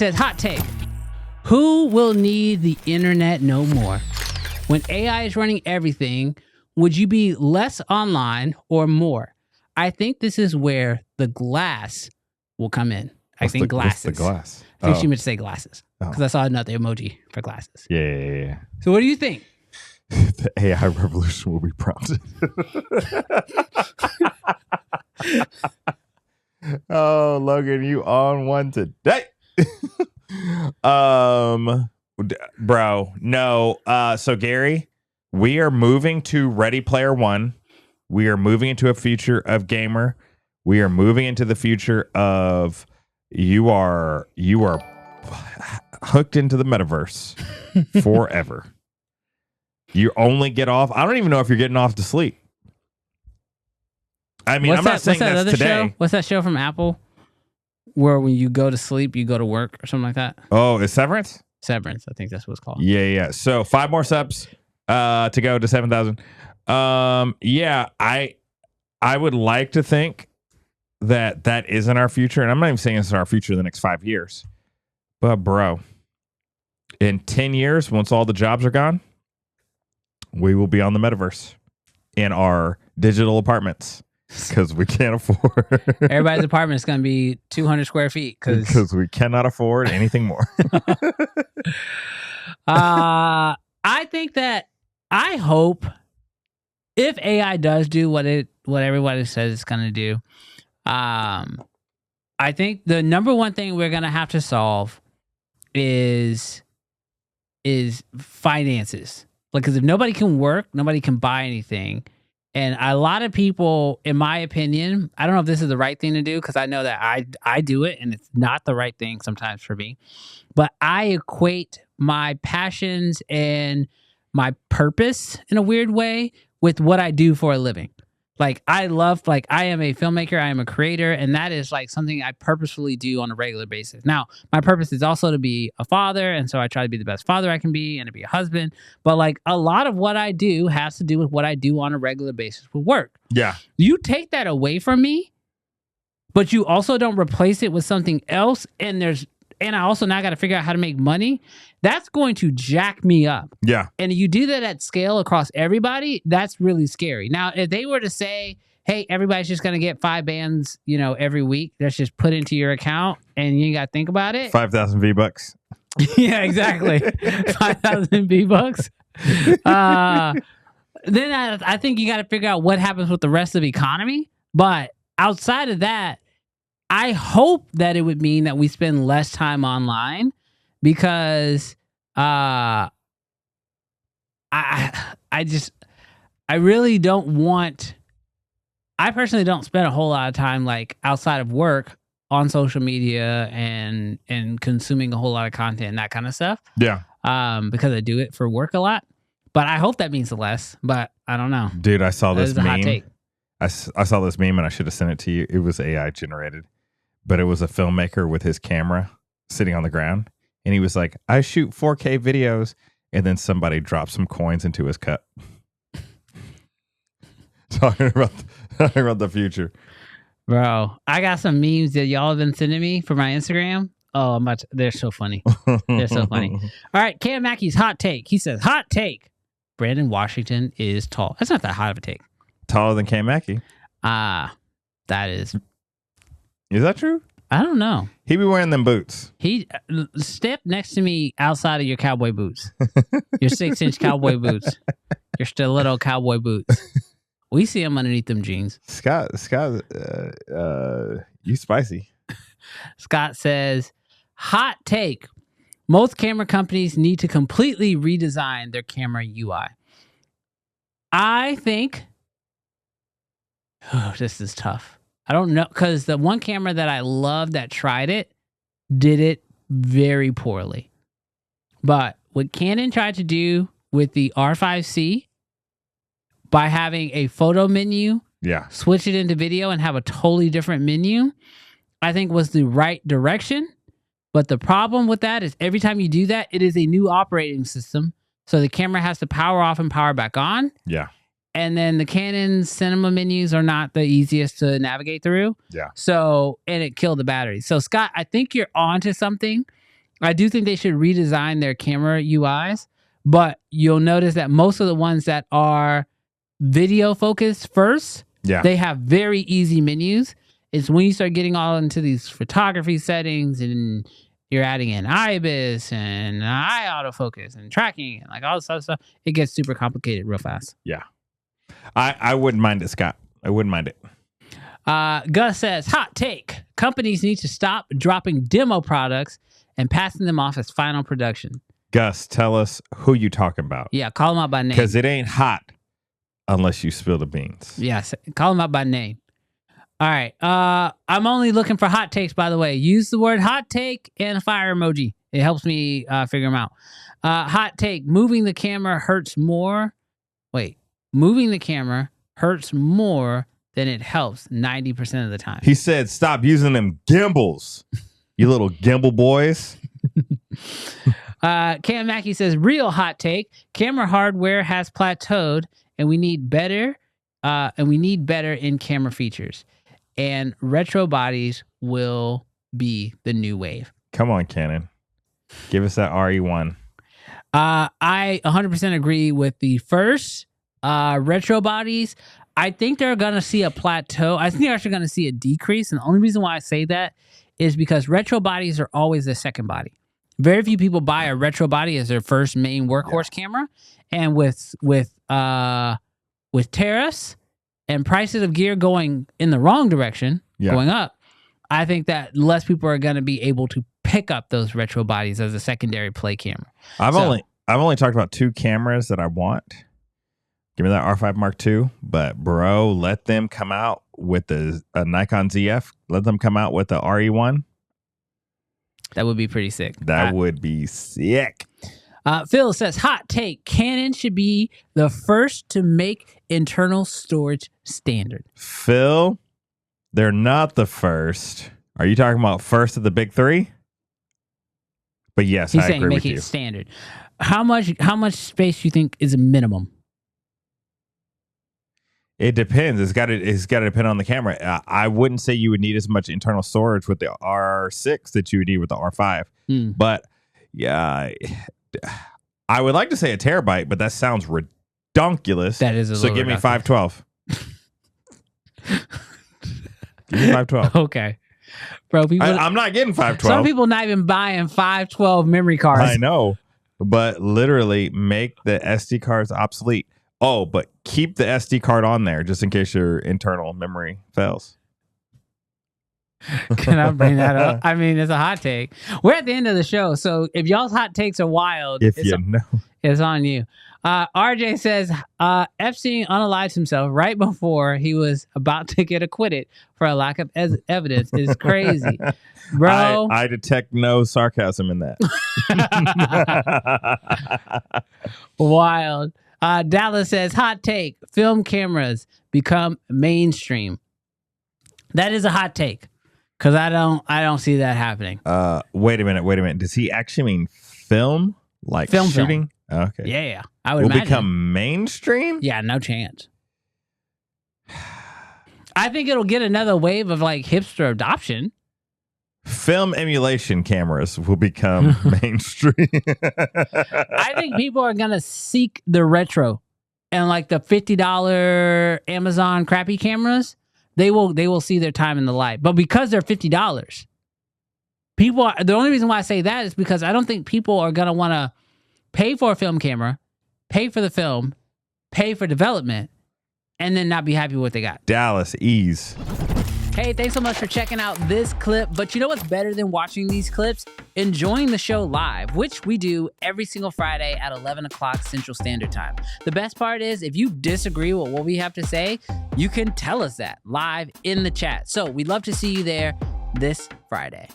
says, hot take. Who will need the internet no more? When AI is running everything, would you be less online or more? I think this is where the glass will come in. I think glasses. What's the glass? I think she meant to say glasses because I saw another emoji for glasses. Yeah. So what do you think? The AI revolution will be prompted. Oh, Logan, you on one today? Bro, no. So Gary, we are moving to Ready Player One. We are moving into a future of gamer. We are moving into the future of you are hooked into the metaverse forever. You only get off. I don't even know if you're getting off to sleep. I mean, I'm not saying that's today. Show? What's that show from Apple where when you go to sleep, you go to work or something like that? Oh, is Severance? Severance. I think that's what it's called. Yeah. So 5 more subs to go to 7,000. Yeah, I would like to think that isn't our future. And I'm not even saying it's our future in the next 5 years. But bro, in 10 years, once all the jobs are gone, we will be on the metaverse in our digital apartments because we can't afford. Everybody's apartment is going to be 200 square feet because we cannot afford anything more. I think that I hope if AI does do what everybody says it's going to do, I think the number one thing we're going to have to solve is finances. Like, because if nobody can work, nobody can buy anything. And a lot of people, in my opinion, I don't know if this is the right thing to do because I know that I do it and it's not the right thing sometimes for me. But I equate my passions and my purpose in a weird way with what I do for a living. Like, I am a filmmaker, I am a creator, and that is like something I purposefully do on a regular basis. Now, my purpose is also to be a father, and so I try to be the best father I can be and to be a husband. But like a lot of what I do has to do with what I do on a regular basis with work. Yeah. You take that away from me, but you also don't replace it with something else, and I also now got to figure out how to make money. That's going to jack me up. Yeah. And you do that at scale across everybody, that's really scary. Now, if they were to say, hey, everybody's just going to get 5 bands, every week, that's just put into your account and you ain't got to think about it. 5,000 V-Bucks. Yeah, exactly. 5,000 V-Bucks. Then I think you got to figure out what happens with the rest of the economy. But outside of that, I hope that it would mean that we spend less time online because I really don't want. I personally don't spend a whole lot of time like outside of work on social media and consuming a whole lot of content and that kind of stuff. Yeah. Because I do it for work a lot. But I hope that means less. But I don't know. Dude, I saw this meme. Hot take. I saw this meme and I should have sent it to you. It was AI generated. But it was a filmmaker with his camera sitting on the ground. And he was like, I shoot 4K videos. And then somebody dropped some coins into his cup. Talking about the future. Bro, I got some memes that y'all have been sending me for my Instagram. Oh, they're so funny. They're so funny. All right, Cam Mackie's hot take. He says, hot take. Brandon Washington is tall. That's not that hot of a take. Taller than Cam Mackie. That is... Is that true? I don't know. He be wearing them boots. He step next to me outside of your cowboy boots. Your 6-inch cowboy boots. Your stiletto cowboy boots. We see him underneath them jeans. Scott, you spicy. Scott says, hot take. Most camera companies need to completely redesign their camera UI. I think, this is tough. I don't know, because the one camera that I love that tried it did it very poorly. But what Canon tried to do with the R5C by having a photo menu, switch it into video and have a totally different menu, I think was the right direction. But the problem with that is every time you do that, it is a new operating system. So the camera has to power off and power back on. Yeah. And then the Canon cinema menus are not the easiest to navigate through. Yeah. So, and it killed the battery. So, Scott, I think you're onto something. I do think they should redesign their camera UIs, but you'll notice that most of the ones that are video focused first, they have very easy menus. It's when you start getting all into these photography settings and you're adding in IBIS and eye autofocus and tracking and like all this other stuff, it gets super complicated real fast. Yeah. I wouldn't mind it, Scott. I wouldn't mind it. Gus says, hot take. Companies need to stop dropping demo products and passing them off as final production. Gus, tell us who you talking about. Yeah, call them out by name. Because it ain't hot unless you spill the beans. Yes, call them out by name. All right. I'm only looking for hot takes, by the way. Use the word hot take and a fire emoji. It helps me figure them out. Hot take. Moving the camera hurts more. Moving the camera hurts more than it helps 90% of the time. He said, stop using them gimbals, you little gimbal boys. Cam Mackie says, real hot take. Camera hardware has plateaued and we need better in camera features. And retro bodies will be the new wave. Come on, Canon. Give us that RE1. I 100% agree with the first retro bodies. I think they're going to see a plateau. I think they're actually going to see a decrease. And the only reason why I say that is because retro bodies are always the second body. Very few people buy a retro body as their first main workhorse camera. And with tariffs and prices of gear going in the wrong direction, going up, I think that less people are going to be able to pick up those retro bodies as a secondary play camera. I've only talked about 2 cameras that I want. Give me that R5 Mark II. But bro, let them come out with the Nikon ZF. Let them come out with the RE1. That would be pretty sick. That would be sick. Phil says, hot take. Canon should be the first to make internal storage standard. Phil, they're not the first. Are you talking about first of the big 3? But yes, He's I saying agree make with it you. Standard. How much space do you think is a minimum? It depends. It's got to depend on the camera. I wouldn't say you would need as much internal storage with the R6 that you would need with the R5. But yeah, I would like to say a terabyte, but that sounds redonkulous. That is a so little give me redonkulous. 512. Give me 512. Okay. Bro, I'm not getting 512. Some people not even buying 512 memory cards. I know. But literally make the SD cards obsolete. Oh, but keep the SD card on there just in case your internal memory fails. Can I bring that up? I mean, it's a hot take. We're at the end of the show, so if y'all's hot takes are wild, it's on you. RJ says, Epstein unalived himself right before he was about to get acquitted for a lack of evidence. Is crazy. Bro. I detect no sarcasm in that. Wild. Dallas says, hot take. Film cameras become mainstream. That is a hot take. Because I don't see that happening. Wait a minute. Does he actually mean film? Like film shooting? Film. Okay. Yeah. I would imagine. Become mainstream? Yeah, no chance. I think it'll get another wave of like hipster adoption. Film emulation cameras will become mainstream. I think people are going to seek the retro and like the $50 Amazon crappy cameras. They will see their time in the light. But because they're $50, the only reason why I say that is because I don't think people are going to want to pay for a film camera, pay for the film, pay for development, and then not be happy with what they got. Dallas, ease. Hey, thanks so much for checking out this clip. But you know what's better than watching these clips? Enjoying the show live, which we do every single Friday at 11 o'clock Central Standard Time. The best part is if you disagree with what we have to say, you can tell us that live in the chat. So we'd love to see you there this Friday.